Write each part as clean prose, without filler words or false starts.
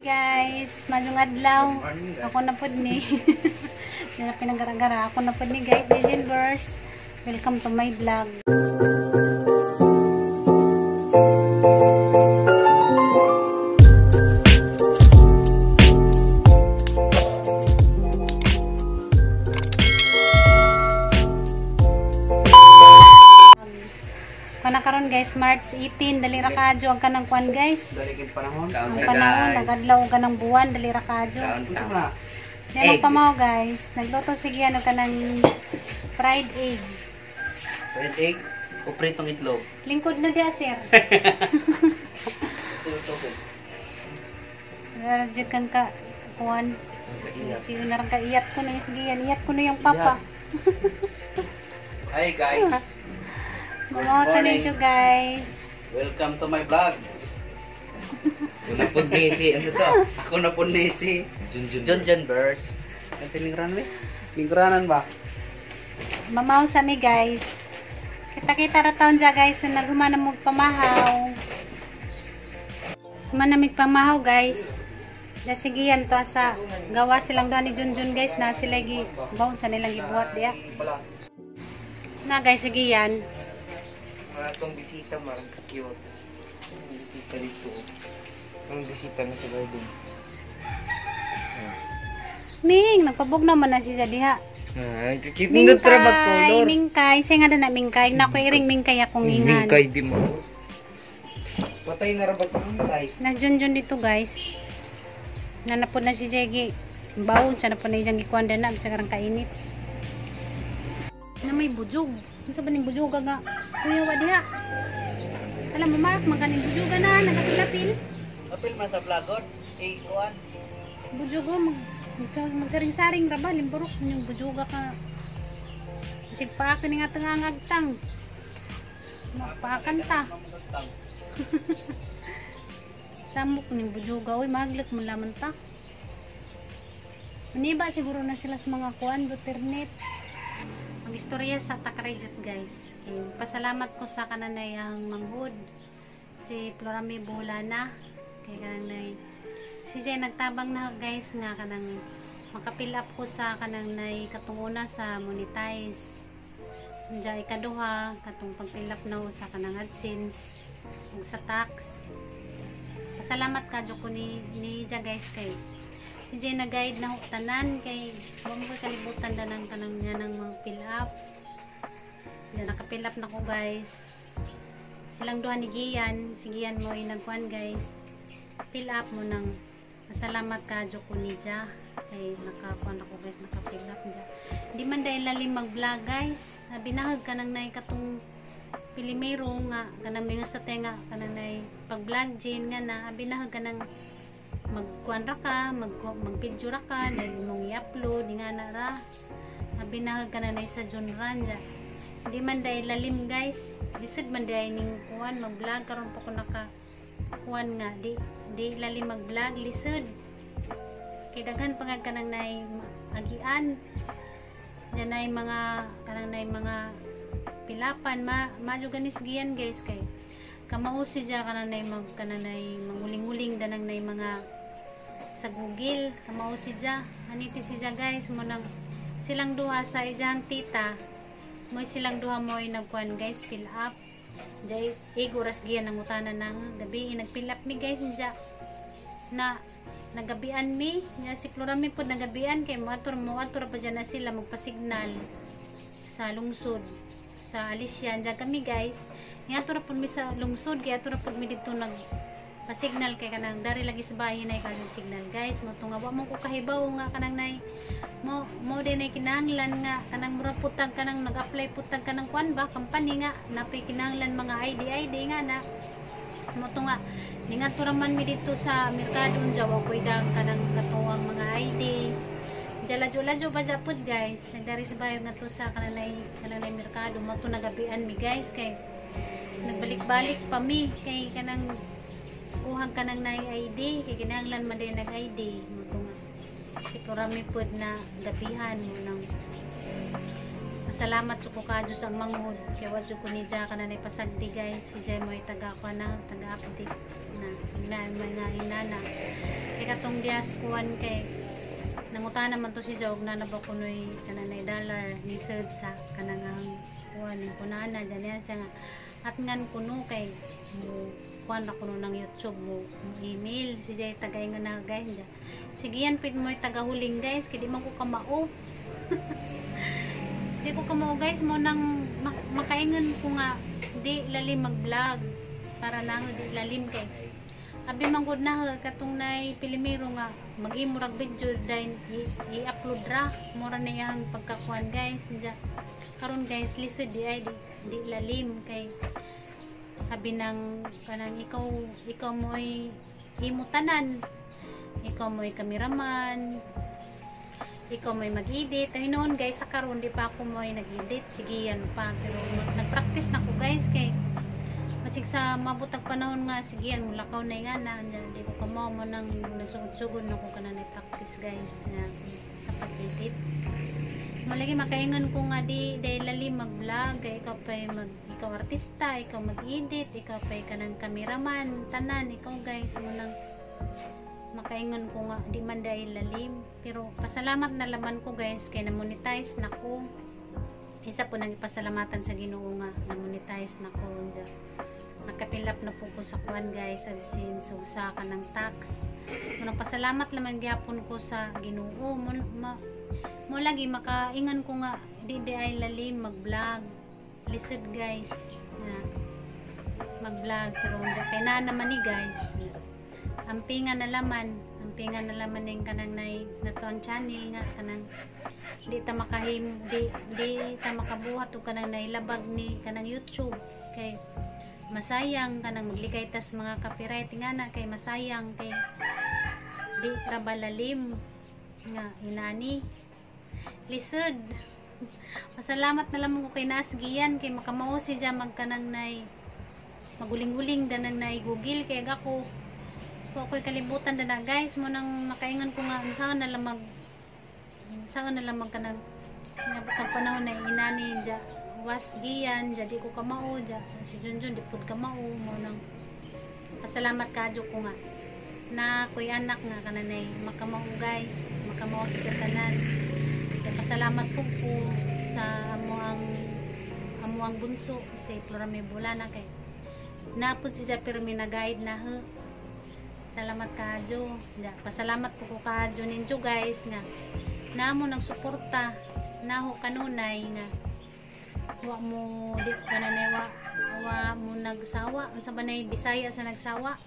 Guys, majong adlaw. Ako na pod ni. Dila pinagara-gara. Ako na pod ni guys, Digenverse. Welcome to my vlog. Karon guys, March 18, dali ra kaadyo ang kanang kuan guys. Dali kay panahon. Ang panahon, nagadlaw og kanang buwan, dali ra kaadyo. Yan ang pamaw guys. Nagluto sige ano kanang fried egg. Fried egg o pritong itlog. Lingkod na dia sir. Radyo kang ka kuan. Sige na rin ka iyat ko na yung sige yan. Iyat ko na yung papa. Hi guys. Mga ninyo guys. Welcome to my vlog. Ako na po si, ano to? Ako na po si Digenverse. Ang piningran mo? Piningranan ba? Mamaw sa mi guys. Kita-kita ra taon dya guys. So, nagumana mo pamahaw. Humana mig pamahaw guys. Nasigiyan to sa gawa silang doon ni Junjun guys. Na sila gibaon sa nilang gibuhat diya. Na guys, sige yan. Itong bisita, marang cute. Bisita dito. Ang bisita na sa garden. Ming, nagpabog naman na siya diha. Cute nga trabag color. Mingkay, siya nga na mingkay. Naku, iring mingkay akong ingan. Mingkay di mo. Patay na rabas ang mingkay. Nagjunjun dito guys. Nanapod na si Jeggy. Bawon siya na po na isang gikuanda na. Bisa karang kainit. Na may bujog. Ano sa ba ning bujoga nga? Kuya wa diha. Alam mo mak, maganing bujoga na, nagapil-apil. Apil man sa vlogod. Eh, kuan. Bujogo magsaring-saring ra ba limburok yung bujoga ka. Sig pa ka ni nga tangangagtang. Mapakan ta. Samok ning bujoga oy maglik mo laman ta. Maniba siguro na sila sa mga kuan buternet. Ang istorya sa Takarejat guys. Pasalamat ko sa kananayang manghud si Florami Bolana kay kanang si Jay nagtabang na guys nga kanang makapil up ko sa kanang nay katunguna sa monetize. Diya ikaduha katong pagpil up na sa kanang AdSense ug sa tax. Pasalamat kadyo ko ni Jay guys kay si Jay na-guide na tanan kay huwag mo kalibutan na ng kanang niya ng mga fill up. Yan, naka-fill up na ko guys. Silang duha ni Gian. Si Gian mo inagkuhan guys. Fill up mo ng pasalamat ka jo ko ni Jay. Kay nakakuhan ako guys, naka-fill up dyan. Hindi man dahil lalim mag-vlog guys. Binahag ka nang nay katong pilimero nga. Kanang mingas na tenga. Kanang nay pag-vlog dyan nga na. Binahag ka nang magkuan ra ka, mag-video ra ka, dahil nung i-upload, di nga na ra. Binahag ka na na sa genre dyan. Hindi man dahil lalim guys. Lisod man dahil ning kuan, mag-vlog, karon pa ko naka-kuan nga. Di lalim mag-vlog, lisod. Kay daghan pangag ka nang nay agian. Diyan na mga, kanang na mga pilapan, majuganis giyan guys kay kamausi dyan kananay manguling-uling danang na mga sa Google kamausi dyan aniti siya guys mo nang silang duha sa ijang tita mo silang duha mo ay nagkuhan guys fill up dyan iguras giyan ang utanan ng gabi nagfill up mi guys dyan na nagabian mi nga si Florami po nagabian kay moator pa dyan na sila magpasignal sa lungsod sa Alisyan dyan kami guys nga tura pud mi sa lungsod kaya tura pud mi dito nag pa-signal kay kanang dari lagi sa bahay nay kanang signal guys mo tunga wa mo ko kahibaw nga kanang nay mo din ay kinahanglan nga kanang mura putag kanang nag-apply putag kanang kuan ba company nga napay kinahanglan mga ID nga na mo tunga ningat tura man mi dito sa merkado unja wa koy dag kanang katuwang mga ID Ladyo ba japod guys nagdari sa bayo nga to sa kananay merkado mo to nagabian mi guys kay nagbalik-balik pa mi kay kanang kuhang kanang nay ID kay kinahanglan man din nag-ID mo to nga si Florami pod na gabihan mo nang Pasalamat jud ko kadyo sa manghud kay wa jud ko ni Jack kanang pasagdi guys. Si Jay mo'y taga ko na taga apti na may nga inana. Kay katong dias kuan kay nangutana man to si Jog na naba kunoy kanang dollar ni sud sa kanang kuan ni kunana dyan yan siya nga at ngan kuno kay mo kuan ra kuno ng YouTube mo email si Jay tagay nga na guys dyan. Sige yan pig mo'y taga huling guys kay di man ko kamao. Di ko kamao guys mo nang makaingon ko nga di lalim mag-vlog para lang di lalim kay abi manggod na katong nay pilimiro nga magimurag video dahil i-upload ra mura na yang pagkakuan guys diya karon guys lisod di ay di lalim kay abi nang kanang ikaw mo'y imutanan ikaw mo'y kameraman ikaw mo'y mag-edit ay noon guys sa karon di pa ako mo'y nag-edit sige yan pa pero nag-practice na ko guys kay masig sa mabutag panahon nga sige yan mulakaw na nga na di ko kamo mo nang nagsugod-sugod na ko kanang practice guys na sa pag-edit malagi makaingon ko nga di dahil lali mag-vlog ikaw pa'y ikaw artista ikaw mag-edit ikaw pa'y kanang cameraman tanan ikaw guys mo nang makaingon ko nga di man dahil lalim pero pasalamat na laman ko guys kay na-monetize na ko isa po nang ipasalamatan sa Ginoo nga na-monetize na ko nakapilap na po ko sa kuan guys AdSense so sa kanang tax munang pasalamat lamang gyapon ko sa Ginoo mo lagi makaingan ko nga di ay lalim mag-vlog lisod guys na mag-vlog pero kay na naman ni guys ampingan na laman ning kanang nay nato ang channel nga kanang di ta makabuhat o kanang nailabag ni kanang YouTube kay masayang kanang maglikay tas mga copyright nga na kay masayang kay di trabalalim nga inani lisod masalamat na lang ko kay Nasgiyan kay makamao si dya magkanang nay maguling-guling danang nay Google kay ako so ako'y kalibutan na guys mo nang makaingan ko nga saan na lang kanang nabutang panahon na inani dya was giyan jadi ko kamao dya si Junjun di pud kamao mo nang pasalamat kadyo ko nga na ko'y anak nga kananay makamao guys makamao sa tanan kaya pasalamat po sa amuang bunso si Florame Bolana kay napod si Japirmi na guide na salamat kadyo pasalamat po ko kadyo ninyo guys nga namo nang suporta naho kanunay nga wa mo di kananay wa mo nagsawa unsa ba nay Bisaya sa nagsawa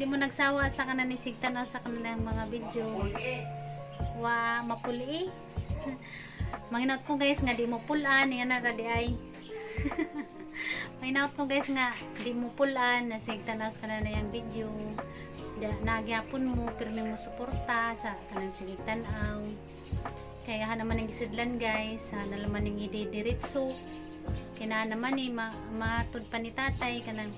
di mo nagsawa sa kananay sigtan sa kanang mga video wa mapuli manginat ko guys nga di mo pulan nga na di ay manginat ko guys nga di mo pulan na sigtan sa kananay ang video nagyapon mo pirmi mo suporta sa kanang sigtan kaya naman ang gisidlan guys na naman ang ididiritso kaya naman ni matud pa ni tatay kanang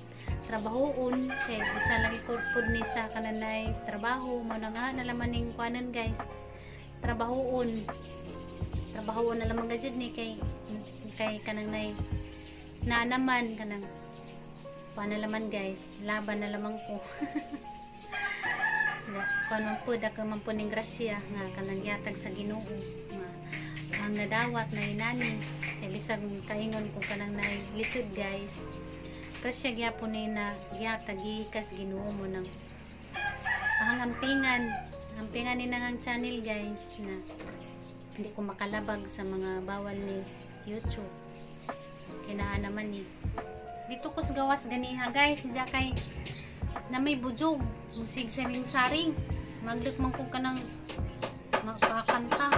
trabahoon kaya isa lagi pod ni sa kananay trabaho mo na nga nalaman ning kuanan guys trabahoon na lamang gajud ni kay kanang nay na naman kanang kuan na laman guys laban na lamang ko kuan man po dako man po ning grasya nga kanang yatag sa Ginoo nga ang nadawat na inani kay bisag kaingon ko kanang nay lisod guys grasya gyapon ni na yatag gikas Ginoo mo nang ang ampingan ni nang channel guys na hindi ko makalabag sa mga bawal ni YouTube kinaan naman ni dito ko sa gawas ganiha guys diya kay na may bujog musig saring maglik man ko kanang makakanta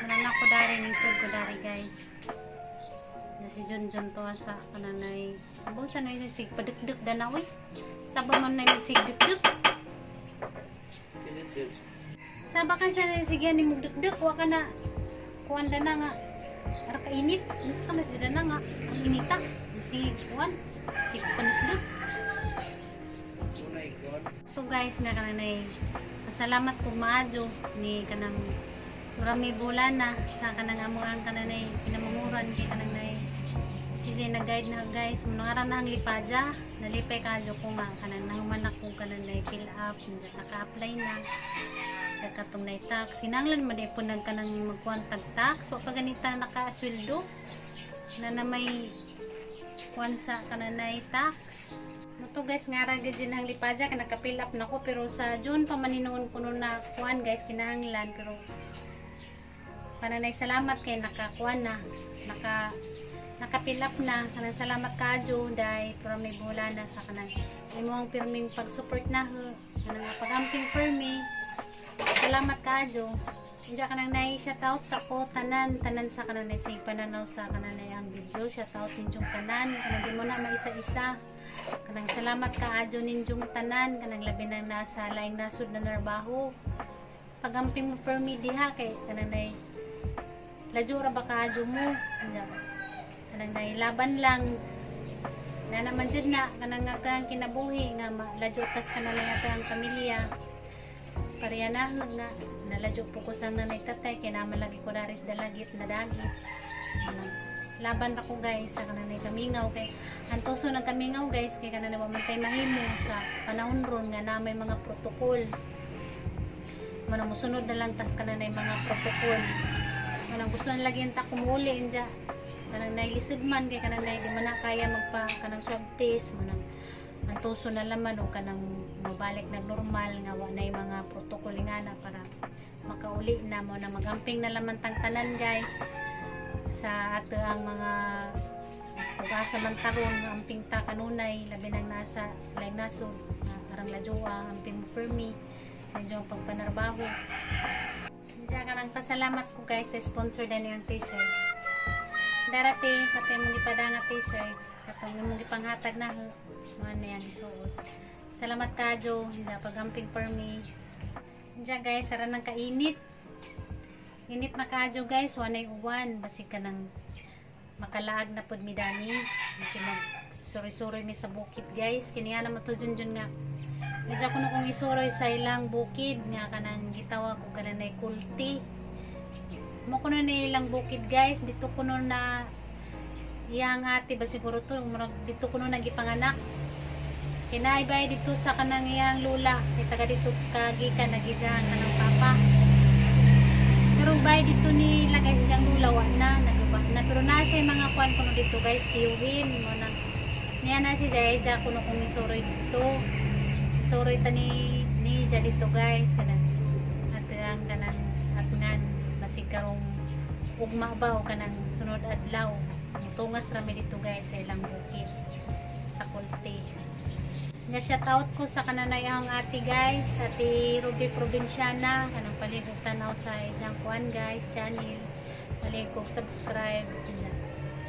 manana ko dari nisod ko dari guys na si Junjun to sa kananay bong sa na sig padukduk danawi saba man na sig dukduk saba kan sa sigyan ni mugdukduk wa kana kuan dana nga ara kainit unsa kana si dana nga ang inita si kuan si panukduk to guys nga kananay pasalamat ko maadyo ni kanang Marami bulan na sa kanang amuang kananay pinamanguran kay kananay si Jay na guide na guys munangaran na ang lipadya nalipay kadyo ko nga kanang nahumanak ko kananay fill up naka-apply na katong na tax kinanglan madipon nang kanang magkuhan tag tax wa pa ganita naka-sweldo na may kuhan sa kananay tax to guys nga ra gyud ang lipadya kay naka-fill up nako pero sa June pa maninoon kuno na kuhan guys kinahanglan pero kananay salamat kay nakakuan na naka-fill up na kanang salamat kadyo dai para may bulan na sa kanang imong pirming pag-support na kanang pag-amping permi salamat kadyo diya kanang nay shout out sa ko tanan sa kananay sig pananaw sa kananay ang video shout out ninyong tanan kanang di mo na maisa-isa kanang salamat kadyo ninyong tanan kanang labi na nasa laing nasud na trabaho pag-amping mo permi diha kay kananay ladyo ra ba kadyo mo kanang nailaban lang na naman jud na kanang nga kinabuhi nga ladyo tas kanang ang pamilya pareha na nga naladyo po ko sang nanay tatay kay naman lagi ko daris dalagit na dagit laban ra ko guys sa kanang kamingaw kay antoso ng kamingaw guys kay kanang mamantay mahimo sa panahon ron nga na may mga protokol manang musunod na lang tas kanang mga protokol kanang gusto na lagi ta kumuli inja kanang nailisod man kay kanang di man na kaya magpa kanang swab test manang antuso na laman o kanang mabalik na normal nga wa nay mga protokol nga na para makauli na mo na magamping na laman tang tanan guys sa ato ang mga pag-asa man taron amping ta kanunay labi nang nasa laing nasod arang ladyoa amping mo permi sa inyong pagpanarbaho. Diyan ka nang pasalamat ko guys sa sponsor na yung t-shirt. Darati, pati mong ipadang t-shirt. Katong mong ipanghatag na mga na yan isuot. Salamat ka Jo, diyan pagamping for me. Diyan guys, sara nang kainit. Init na ka Jo guys, wanay uwan. Basi ka nang makalaag na pod midani. Basi mag suri-suri mi sa bukid guys. Kiniya naman to dyan nga. Medyo ko na kung isuroy sa ilang bukid nga kanang gitawag ko kanang kulti. Mo kuno ni ilang bukid guys, dito kuno na iyang ate ba siguro to, dito kuno nagipanganak. Kinaibay dito sa kanang iyang lula, kay taga dito kagikan nagidahan kanang papa. Pero bay dito ni lagay siyang lula wa na nagaba na pero nasa mga kwan kuno dito guys, tiyuhin mo nang niya na si Jaiza kuno kung isuroy dito. Sorry tani ni dito guys kanang atang kanang atngan basig karong ugma ba o kanang sunod adlaw tungas rami dito guys sa ilang bukid sa Kulti. Nga shout out ko sa kananay ang ate guys, ate Ruby Provinciana kanang paligog tanaw sa ijang kuan guys channel. Paligog subscribe sila.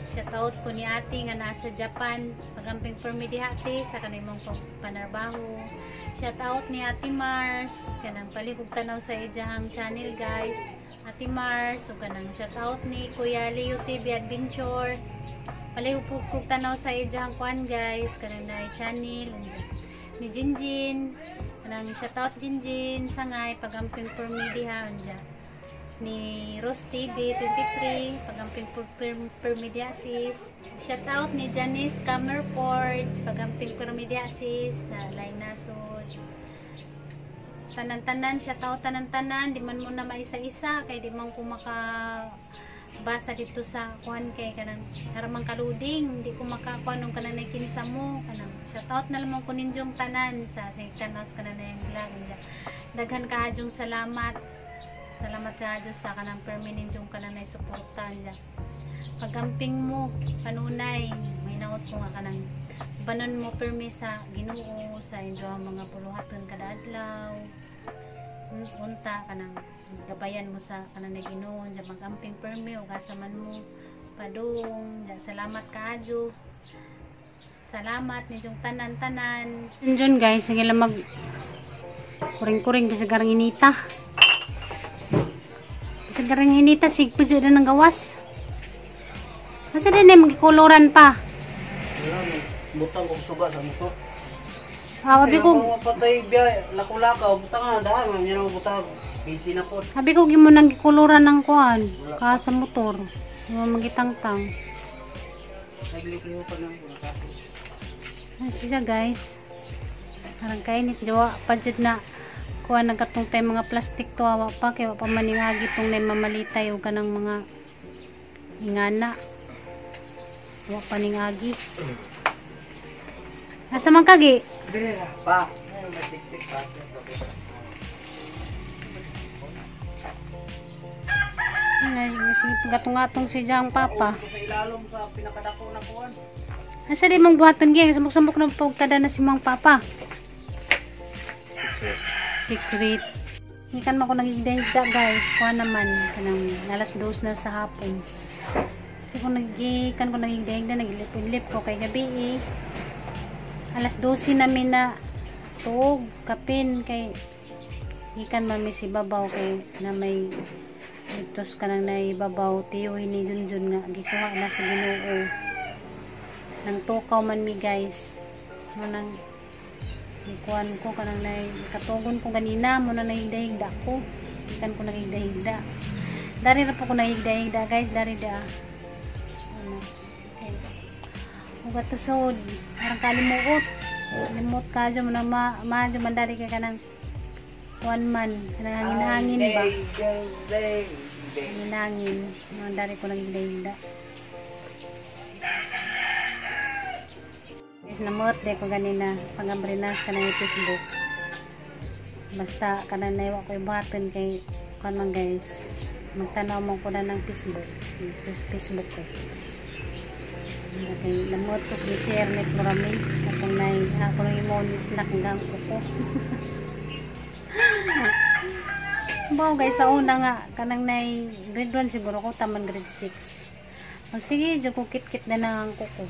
Shout out ko ni ate nga nasa Japan pagamping for me di ate sa kanimong panarbaho. Shout out ni ate Mars kanang paligog tanaw sa ijang channel guys. Ate Mars o kanang shout out ni Kuya Leo TV Adventure paligog tanaw sa ijang kuan guys kanang na channel ni Jinjin kanang shout out Jinjin sangay pagamping for me di anja ni Rose TV 23 pagamping permediasis. Shout out ni Janice Camerford pagamping permediasis sa laing nasod. Tanan-tanan shout out tanan-tanan di man mo na maisa-isa kay di man ko makabasa dito sa kuan kay kanang haramang kaluding di ko makakuan ng kanang kinsa mo kanang shout out na lamang ko ninyong tanan sa tanas kanang vlog daghan kaadjong salamat. Salamat ka Diyos sa kanang permanent yung kananay suportan dyan. Pagamping mo, kanunay, may naot ko nga kanang banon mo permi sa Ginoo sa inyo ang mga puluhaton kada adlaw. Unta kanang gabayan mo sa kananay Ginoo dyan magamping permi o kasaman mo padung dyan. Salamat ka Diyos. Salamat ninyong tanan-tanan. Diyan guys, sige lang mag kuring-kuring bisa garang inita. Sekarang ini ta sig pujo na ng gawas. Kasi din ay magkikuluran pa. Butang kong suga sa muto. Abi ko, patay biya, lako-lakaw, buta nga, daan, yan ang buta, busy na po. abi ko gimo nang gikuluran ng kuan, ka sa motor. Yung magitangtang. Naglipliho pa ng bulakato. Ay, siya guys. Parang kainit, jawa, padjud na kuan nagkatong tay mga plastic to, awa pa, kaya pa maningagi tong na mamalitay o kanang mga ingana. Awa pa ningagi. Nasa man kagi? Dire na, pa. Ay, matik-tik pa. Gatong-gatong si Jang Papa. Sa ilalom sa pinakadako na kuwan. Asa di mong buhatan gyud, sambok-sambok na pagkada na si Mang Papa. Secret. Ikan mo ko nagigda guys, kuha naman kanang alas 2 na sa hapon. Kasi kung nagikan ko nagigda, nagilip-ilip ko kay gabi alas 12 namin na tuog, kapin kay ikan mami si babaw kay na may itos ka nang naibabaw tiyo ini dun nga gikuha na sa Ginoo nang tukaw man mi guys mo nang ikuan ko kanang katugon ko ganina mo na nahigda-higda ko ikan ko nahigda-higda dari na po ko nahigda-higda guys dari da ano ugat tusod parang kalimuot limot ka dyan mo na madyo mandari ka kanang one man kanang hangin ba hangin mandari ko nahigda-higda is namot de ko ganina pangambrinas ka ng Facebook basta kanang naiwa ko ibaton kay kan man guys magtanaw mo ko na ng Facebook ko okay, namot ko si share net marami katong nai ako ng imon snack hanggang ko bao guys sa una nga kanang nai grade 1 siguro ko taman grade 6 sige dyan ko kit-kit na nang kuko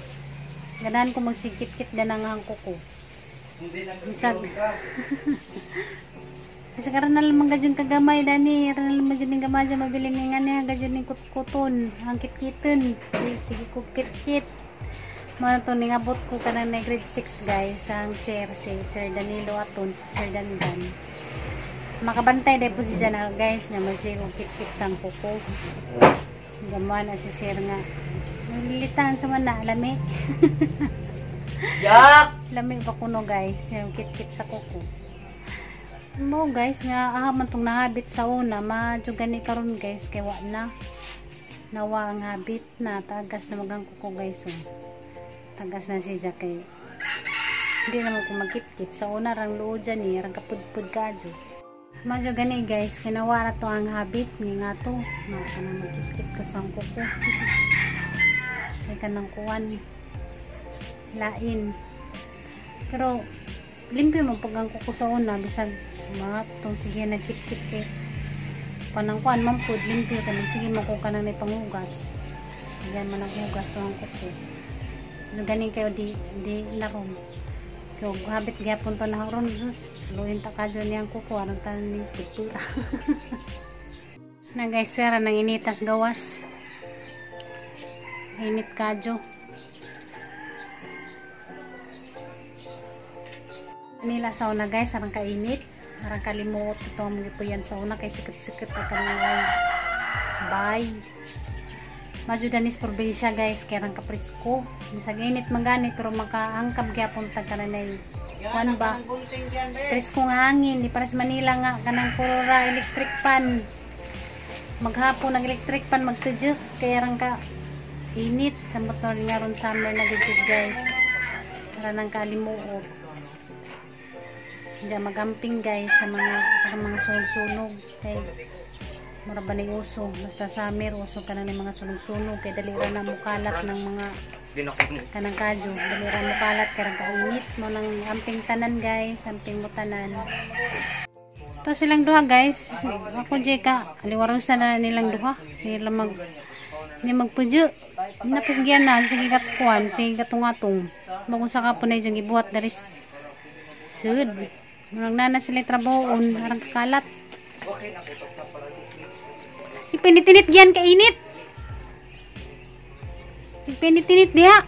ganahan ko magsikit-kit na nang kuko bisag kasi karan na lamang gadyan kagamay dani karan na lamang gadyan gamay dyan mabili nga niya gadyan ng kuton ang kit-kitin sige ko kit-kit mga ito ningabot ko kanang na grade 6 guys ang si Sir Danilo aton si Sir Dandan makabantay dahil po si dyan guys na masigong kit-kit sang kuko gamuan na si Sir nga nililitan sa mana lami yak lami pa kuno guys yung kit-kit sa kuko mo guys nga man tong nahabit sa una madyo gani karon guys kay wa na nawa ang habit na tagas na magang kuko guys tagas na siya kay hindi naman ko magkit-kit sa una rang luod dyan rang kapudpud ka dyo madyo gani guys kinawa na to ang habit nga to nga na magkit-kit ko sa kuko may kanang kuwan lain pero limpyo mo pag ang kuko sa una bisag mga itong sige nagkit-kit kay panang kuwan mampud limpyo kami sige mo kung kanang may pangugas yan man ang hugas to ang kuko ano ganing kayo di naron kayo habit gyapon to na haron sus luhin ta kadyo niyang kuko anong tanin kultura na guys sara nang initas gawas init kadyo nila sa una guys arang kainit arang kalimot ito ang mga yan sa una kay sikat-sikat at kanilay bye madyo danis probinsya guys kaya arang kaprisko misag init magani pero makaangkab gyapon tag kananay kuan ba prisko nga hangin di pares Manila nga kanang kurora electric pan maghapon nag electric pan magtudjuk kaya arang ka init sa motor nga ron summer na digit guys para nang kalimuot hindi magamping guys sa mga sunog-sunog kay marabaning uso basta summer uso ka na ng mga sunog-sunog kay dalira na mukalat ng mga kanang kadyo dalira mukalat karang kainit mo ng amping tanan guys amping mo tanan to silang duha guys ako jay ka aliwarusan na nilang duha sila ni magpudyo napis gyan na sige katkuan sige katungatong bagong saka po na yung gibuhat dari sud nagna sila trabahoon harang kakalat ipinitinit gyan kainit ipinitinit diha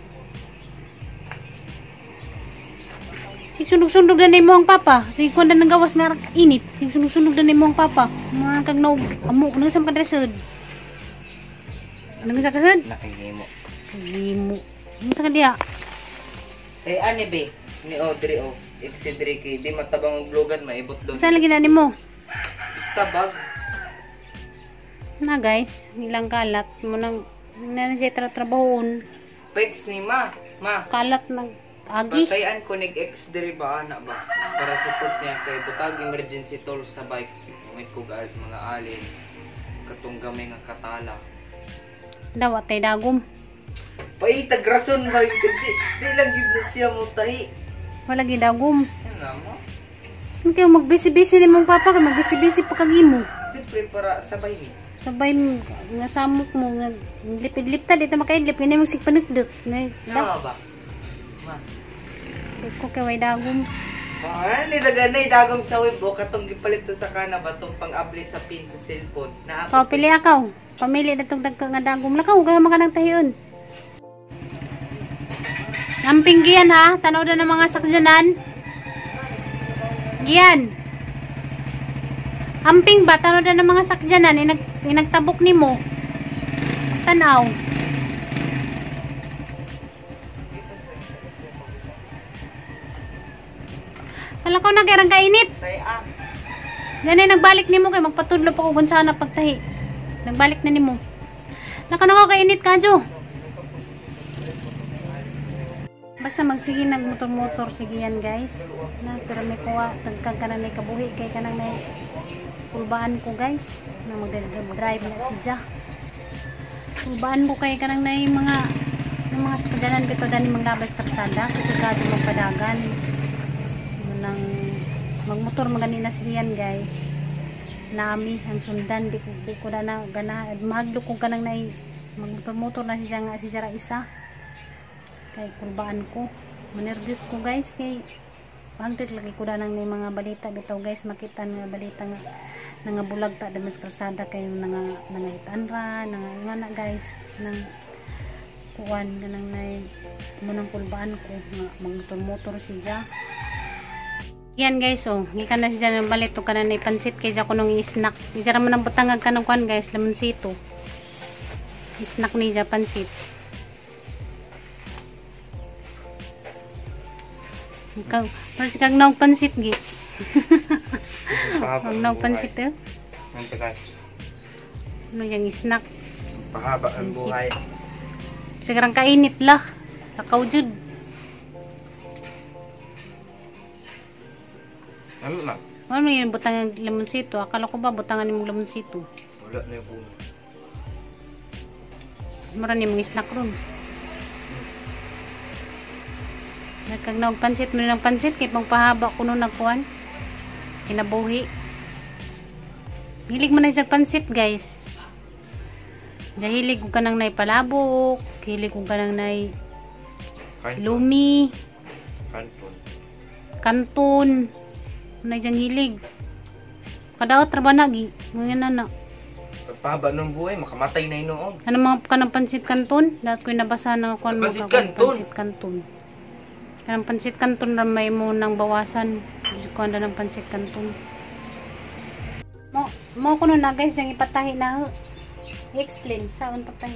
Sige sunog-sunog na ni mo ang papa. Sige kuan na gawas nga init. Sige sunog-sunog na ni mo ang papa. Mga kag no amo nang sam kadresod. Nang sa kasod? Nakihimo. Kagimo. Ano sa kadiya? Eh, ani be? Ni Audrey, oh. Exidri kay di matabang og lugan, maibot doon. Saan lagi na ni mo? Basta bag. Na guys, ilang kalat mo nang siya trabahon. Pegs ni ma. Ma. Kalat ng agi. Patayan ko nag-ex diri ba ana ba? Para support niya kay butag emergency toll sa bike. Ngit ko mga alin. Katong gamay nga katala. Daw atay dagom. Paitag rason ba di lang gid na siya mo tahi. Wala gid dagom. Ano mo? Ano kayo magbisi-bisi ni mong papa kay magbisi-bisi pa kagimo. Siyempre para sabay ni. Sabay mo, nga samok mo nga lipid-lipta dito makaidlip kini mo sig panukdok. Ano ba? Ma. Ko kay way dagom. Ni daganay dagom sa web o katong gipalit to sa kana ba tong pang-abli sa pin sa cellphone. Pao pili akaw. Pamili na itong dagka nga dagom. Lakaw, kaya makanang tahiyon. Amping giyan ha. Tanaw na ng mga sakyanan. Giyan. Amping ba? Tanaw na ng mga sakyanan. Inagtabok ni mo. Tanaw. Alam ko na kaya kainit. Yan ay nagbalik ni mo kay magpatudlo pa ko kung saan na pagtahi. Nagbalik na ni mo. Nakano kainit ka, Jo. Basta magsige nagmotor-motor sige yan, guys. Na pero may kuha tagkag kana nay kabuhi kay kanang nay pulbaan ko, guys. Na mag-drive na siya. Pulbaan ko kay kanang nay mga sakdanan bito dani manglabas kalsada kasi kado magpadagan. Nang magmotor maganina sige yan, guys. Nami ang sundan di ko na gana magdo ko kanang nay magmotor na siya nga si Jara isa kay kurbaan ko manervyos ko, guys, kay hangtod lagi ko nang may mga balita bitaw, guys, makita nga balita nga bulag ta damas kalsada kay nga hitanra nga guys nang kuan ganang nay munang kurbaan ko nga magmotor siya. Yan, guys, oh. Gikan na siya ng balit o kanan na ipansit kay siya ko nung i-snack. Isara mo ng butangag ka ng kuan, guys, lemonsito. I-snack ni siya pansit. Pero kag naog pansit, gi. Kag naog pansit, eh. Ano yung i-snack? Pahaba ang buhay. Sigarang kainit lah. Lakaw jud. Ano na? Ano yung butang ng lemonsito? Akala ko ba butangan yung lemonsito? Wala na yung bunga. Maran yung mga snack ron. Nagkagnaog pansit mo ng pansit kay pangpahaba ko nung nagkuhan. Kinabuhi. Hilig mo na isang pansit, guys. Hilig ko ka nang naipalabok. Hilig ko ka nang nai lumi. Kanton. Na diyang hilig. Kadaot trabanagi. Ngayon na na. Pagpahaba ng buhay, makamatay na inoon. Ano mga kanang pansit kanton? Lahat ko'y nabasa na kuan mo. Pansit kanton? Pansit kanton. Kanang pansit kanton na may mo nang bawasan. Kuan na ng pansit kanton. Mo ko na, guys, yung ipatahi na. I-explain. Saan patahi?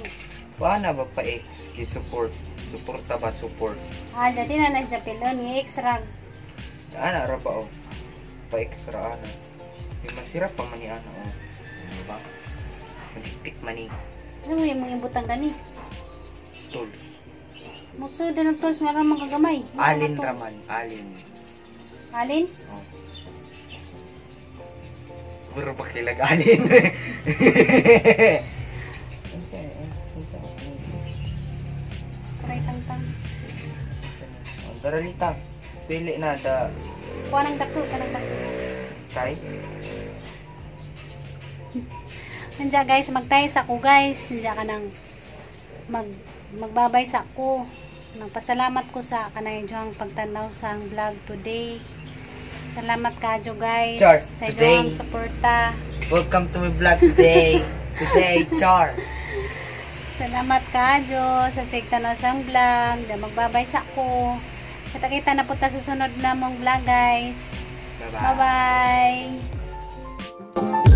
Paano ba pa-ex? Support. Suporta ba? Support. Jadi na siya pilon. I-ex-rag. Ana ra ba, oh? Pa-extra ana. May masirap pa man ni ana, oh. Diba? Mantiktik man ni. Ano mo yung butang gani? Tools. Musod na ng tools nga ramang kagamay. Alin raman. Alin. Alin? Oh. Puro pa kilag alin. Karay tang-tang. Daralitang. Pili na da. Kuha ng dako, kanang dako. Tay? Nandiya, guys, magtay sa ko, guys. Nandiya ka nang magbabay sa ko. Nagpasalamat ko sa kanang yung pagtanaw sa vlog today. Salamat ka, Jo, guys. Char, sa today. yung suporta. Welcome to my vlog today. Today, Char. Salamat ka, Jo, sa sigtanaw sa vlog. Da magbabay sa ko. Kita-kita na po ta sa sunod na mong vlog guys. Bye-bye. Bye-bye.